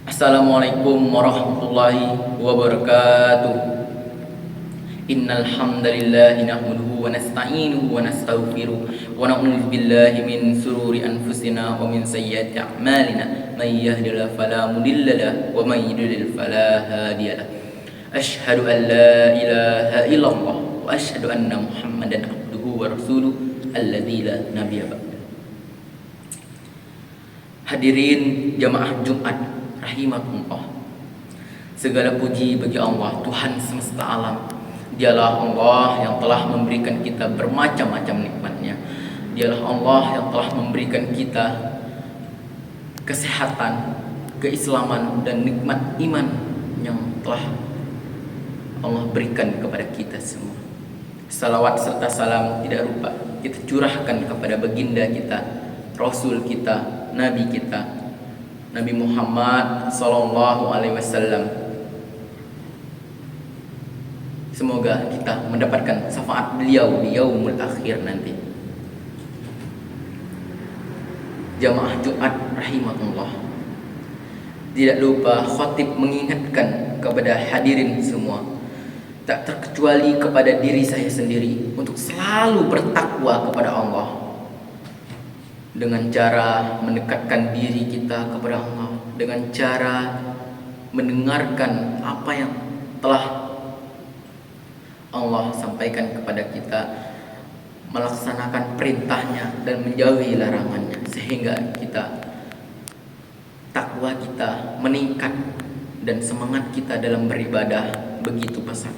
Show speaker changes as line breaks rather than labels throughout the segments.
Assalamualaikum warahmatullahi wabarakatuh. Innal hamdalillah nahmaduhu wa nasta'inuhu wa nastaghfiruh wa na'udzu billahi min sururi anfusina wa min sayyiati a'malina. May yahdihillahu fala mudilla lahu wa may yudlil fala hadiyalah. Asyhadu an la ilaha illallah wa asyhadu anna Muhammadan abduhu wa rasuluh alladzi la nabiyya ba'da. Hadirin jamaah Jumat rahimakumullah. Segala puji bagi Allah, Tuhan semesta alam. Dialah Allah yang telah memberikan kita bermacam-macam nikmatnya. Dialah Allah yang telah memberikan kita kesehatan, keislaman, dan nikmat iman yang telah Allah berikan kepada kita semua. Salawat serta salam tidak lupa kita curahkan kepada baginda kita, Rasul kita, Nabi kita, Nabi Muhammad sallallahu alaihi wasallam. Semoga kita mendapatkan syafaat beliau di yaumul akhir nanti. Jamaah Jumat rahimakumullah. Tidak lupa khatib mengingatkan kepada hadirin semua, tak terkecuali kepada diri saya sendiri, untuk selalu bertakwa kepada Allah dengan cara mendekatkan diri kita kepada Allah, dengan cara mendengarkan apa yang telah Allah sampaikan kepada kita, melaksanakan perintahnya dan menjauhi larangannya, sehingga kita takwa kita meningkat dan semangat kita dalam beribadah begitu pesat.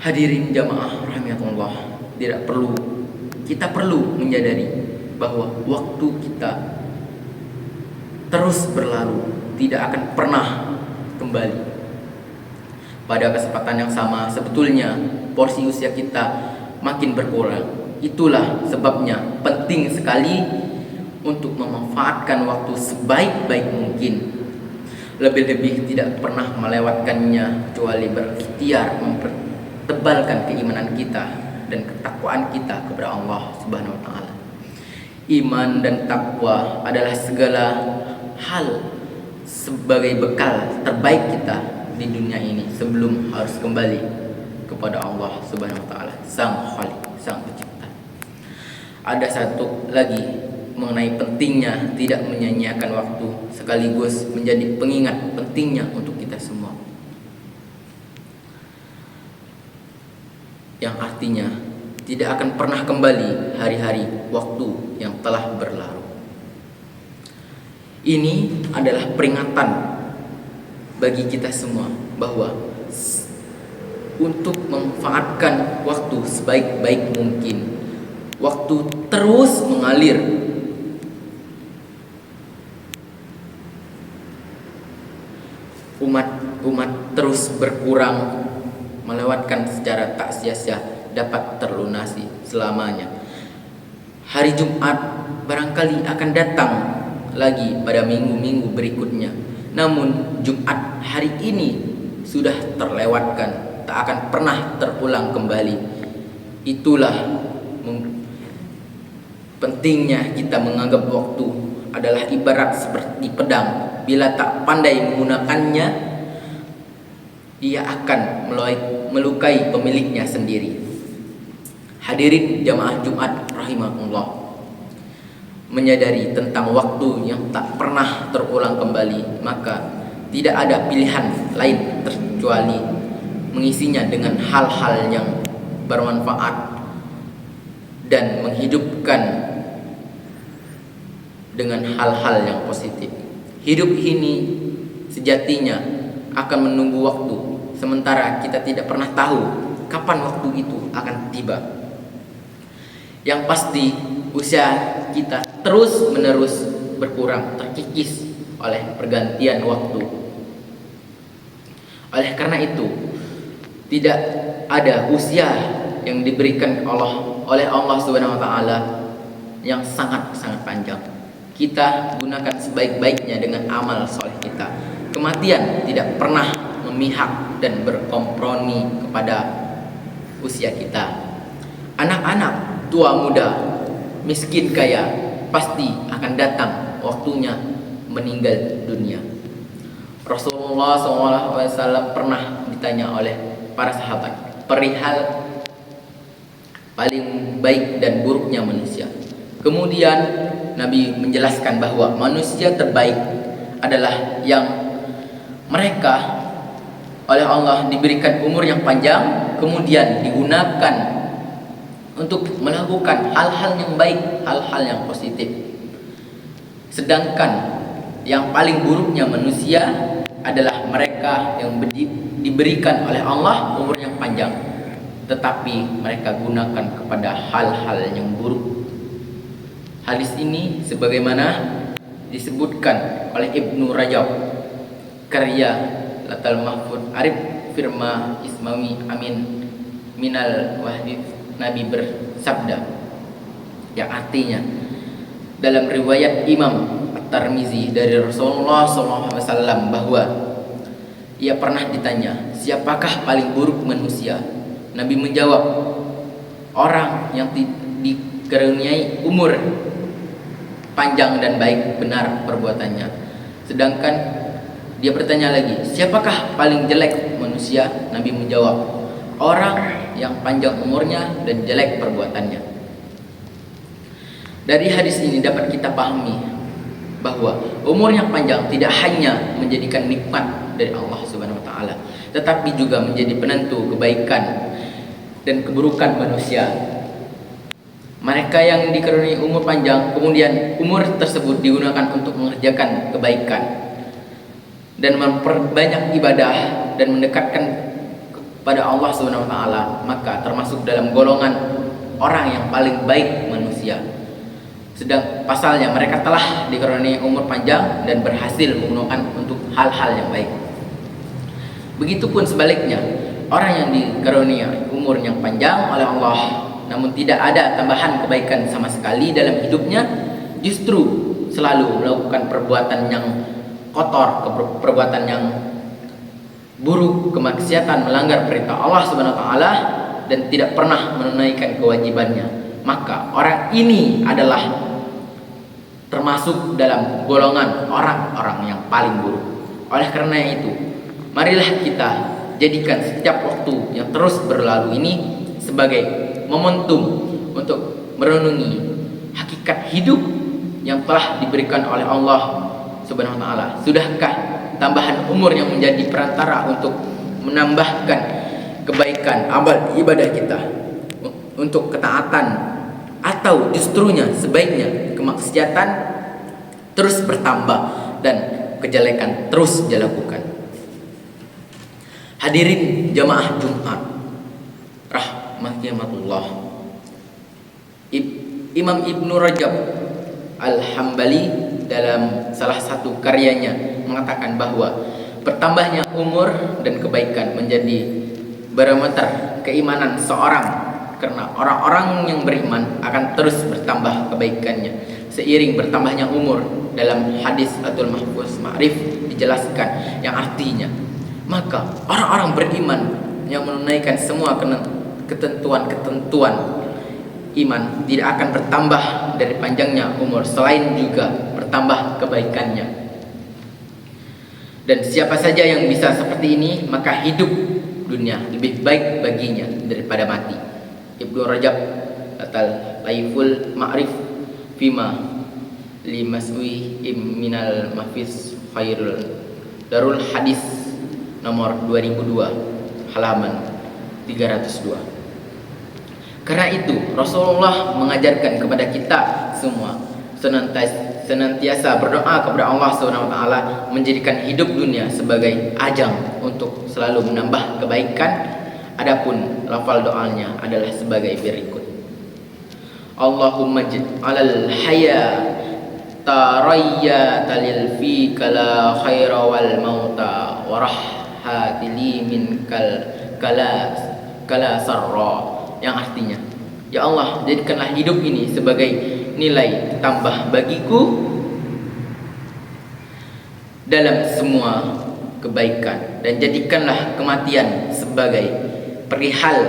Hadirin jamaah rahimakumullah, kita perlu menyadari bahwa waktu kita terus berlalu, tidak akan pernah kembali. Pada kesempatan yang sama, sebetulnya porsi usia kita makin berkurang. Itulah sebabnya penting sekali untuk memanfaatkan waktu sebaik-baik mungkin. Lebih-lebih tidak pernah melewatkannya, kecuali berikhtiar mempertebalkan keimanan kita dan ketakwaan kita kepada Allah Subhanahu wa taala. Iman dan takwa adalah segala hal sebagai bekal terbaik kita di dunia ini sebelum harus kembali kepada Allah Subhanahu wa taala, Sang Khalik, Sang Pencipta. Ada satu lagi mengenai pentingnya tidak menyia-nyiakan waktu, sekaligus menjadi pengingat pentingnya untuk kita semua. Yang artinya tidak akan pernah kembali hari-hari waktu yang telah berlalu. Ini adalah peringatan bagi kita semua bahwa untuk memanfaatkan waktu sebaik-baik mungkin. Waktu terus mengalir. Umat terus berkurang, melewatkan secara tak sia-sia dapat terlunasi selamanya. Hari Jumat barangkali akan datang lagi pada minggu-minggu berikutnya. Namun Jumat hari ini sudah terlewatkan, tak akan pernah terulang kembali. Itulah pentingnya kita menganggap waktu adalah ibarat seperti pedang. Bila tak pandai menggunakannya, ia akan melukai pemiliknya sendiri. Hadirin jamaah Jumat rahimakumullah, menyadari tentang waktu yang tak pernah terulang kembali, maka tidak ada pilihan lain kecuali mengisinya dengan hal-hal yang bermanfaat dan menghidupkan dengan hal-hal yang positif. Hidup ini sejatinya akan menunggu waktu, sementara kita tidak pernah tahu kapan waktu itu akan tiba. Yang pasti usia kita terus-menerus berkurang, terkikis oleh pergantian waktu. Oleh karena itu, tidak ada usia yang diberikan oleh Allah Subhanahu wa taala yang sangat-sangat panjang. Kita gunakan sebaik-baiknya dengan amal soleh kita. Kematian tidak pernah memihak dan berkompromi kepada usia kita. Anak-anak, tua muda, miskin kaya, pasti akan datang waktunya meninggal dunia. Rasulullah SAW pernah ditanya oleh para sahabat perihal paling baik dan buruknya manusia. Kemudian Nabi menjelaskan bahwa manusia terbaik adalah yang mereka oleh Allah diberikan umur yang panjang, kemudian digunakan untuk melakukan hal-hal yang baik, hal-hal yang positif. Sedangkan yang paling buruknya manusia adalah mereka yang diberikan oleh Allah umur yang panjang, tetapi mereka gunakan kepada hal-hal yang buruk. Hadis ini sebagaimana disebutkan oleh Ibnu Rajab, karya Latal Mahfud Arif Firma Ismawi Amin Minal Wahid, Nabi bersabda yang artinya dalam riwayat Imam At-Tirmizi dari Rasulullah SAW bahwa ia pernah ditanya, siapakah paling buruk manusia? Nabi menjawab, orang yang dikaruniai umur panjang dan baik benar perbuatannya. Sedangkan dia bertanya lagi, siapakah paling jelek manusia? Nabi menjawab, orang yang panjang umurnya dan jelek perbuatannya. Dari hadis ini dapat kita pahami bahwa umur yang panjang tidak hanya menjadikan nikmat dari Allah Subhanahu wa taala, tetapi juga menjadi penentu kebaikan dan keburukan manusia. Mereka yang dikaruniai umur panjang, kemudian umur tersebut digunakan untuk mengerjakan kebaikan dan memperbanyak ibadah dan mendekatkan kepada Allah Subhanahu wa taala, maka termasuk dalam golongan orang yang paling baik manusia. Sedang pasalnya mereka telah dikaruniai umur panjang dan berhasil menggunakan untuk hal-hal yang baik. Begitupun sebaliknya, orang yang dikaruniai umur yang panjang oleh Allah namun tidak ada tambahan kebaikan sama sekali dalam hidupnya, justru selalu melakukan perbuatan yang kotor, perbuatan yang buruk, kemaksiatan, melanggar perintah Allah Subhanahu wa taala dan tidak pernah menunaikan kewajibannya, maka orang ini adalah termasuk dalam golongan orang-orang yang paling buruk. Oleh karena itu, marilah kita jadikan setiap waktu yang terus berlalu ini sebagai momentum untuk merenungi hakikat hidup yang telah diberikan oleh Allah Subhanahu wa taala. Sudahkah tambahan umur yang menjadi perantara untuk menambahkan kebaikan amal ibadah kita untuk ketaatan, atau justrunya sebaiknya kemaksiatan terus bertambah dan kejelekan terus dilakukan? Hadirin jamaah Jumat rahmatullah, Imam Ibnu Rajab Al-Hambali dalam salah satu karyanya mengatakan bahwa bertambahnya umur dan kebaikan menjadi barometer keimanan seorang, karena orang-orang yang beriman akan terus bertambah kebaikannya seiring bertambahnya umur. Dalam hadis Atul Mahfuz Ma'rif dijelaskan yang artinya, maka orang-orang beriman yang menunaikan semua ketentuan-ketentuan iman tidak akan bertambah dari panjangnya umur, selain juga bertambah kebaikannya. Dan siapa saja yang bisa seperti ini, maka hidup dunia lebih baik baginya daripada mati. Ibnu Rajab Al-Laiful Ma'rif Fima Limaswi Minal Mahfiz Khairul Darul Hadis nomor 2002 halaman 302. Karena itu Rasulullah mengajarkan kepada kita semua senantiasa berdoa kepada Allah Subhanahu wa taala, menjadikan hidup dunia sebagai ajang untuk selalu menambah kebaikan. Adapun lafal doanya adalah sebagai berikut: Allahumma alal haya tarayya talil fi kala khaira wal mauta warahhatili min kala sarra, yang artinya, ya Allah, jadikanlah hidup ini sebagai nilai tambah bagiku dalam semua kebaikan, dan jadikanlah kematian sebagai perihal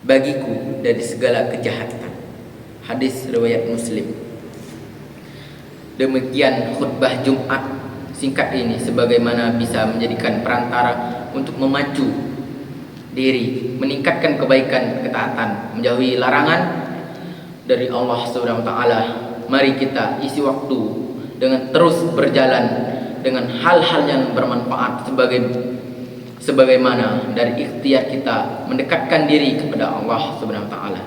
bagiku dari segala kejahatan. Hadis riwayat Muslim. Demikian khutbah Jumat singkat ini sebagaimana bisa menjadikan perantara untuk memacu diri, meningkatkan kebaikan, ketaatan, menjauhi larangan dari Allah Subhanahu wa taala. Mari kita isi waktu dengan terus berjalan dengan hal-hal yang bermanfaat sebagaimana dari ikhtiar kita mendekatkan diri kepada Allah Subhanahu wa taala.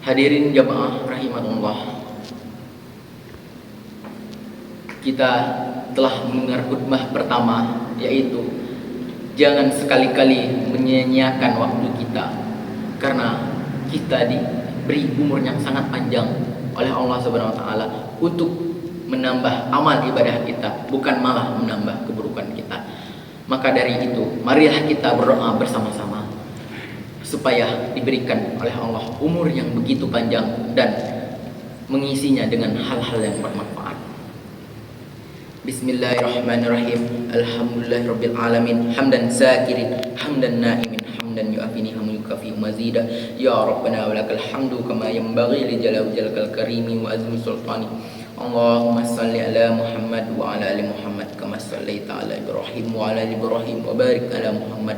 Hadirin jamaah rahimakumullah, kita telah mendengar khutbah pertama, yaitu jangan sekali-kali menyia-nyiakan waktu kita, karena kita diberi umur yang sangat panjang oleh Allah Subhanahu wa taala untuk menambah amal ibadah kita, bukan malah menambah keburukan kita. Maka dari itu, marilah kita berdoa bersama-sama supaya diberikan oleh Allah umur yang begitu panjang dan mengisinya dengan hal-hal yang bermanfaat. Bismillahirrahmanirrahim. Alhamdulillahirabbil alamin, hamdan sakirin, hamdan naimin, hamdan yu'afini hamdan yukafi mazida. Ya Rabbana walakal hamdu kama yanbaghi li jalali wajhikal karimi wa azmi sultani. Allahumma salli ala Muhammad wa ala ali Muhammad kama sallaita ala Ibrahim wa ala ali Ibrahim wa barik ala Muhammad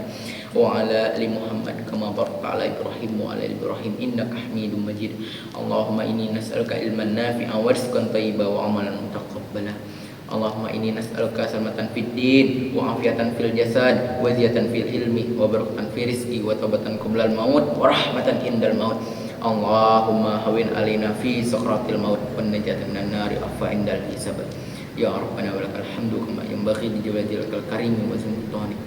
wa ala ali Muhammad kama barakta ala Ibrahim wa ala ali Ibrahim innaka Hamidum Majid. Allahumma inni nas'aluka ilman nafi'an wa rizqan thayyiban wa amalan mutaqabbala. Allahumma inni nas'aluka salamatan fid din wa afiatan fil jasad wa ziyatan fil ilmi wa barakatan fi rizqi wa taubatan qablal maut wa rahmatan indal maut. Allahumma hawin alaina fi sakratil maut wa najatan minan nari afa indal hisab. Ya Rabbana walakal hamdu kama yanbaghi li jalalil karim wa sultanik.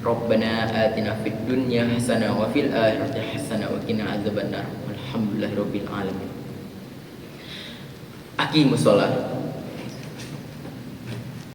Rabbana atina fid dunya hasanah wa fil akhirati hasanah wa qina azabannar. Walhamdulillahirabbil alamin. Aqimus shalah.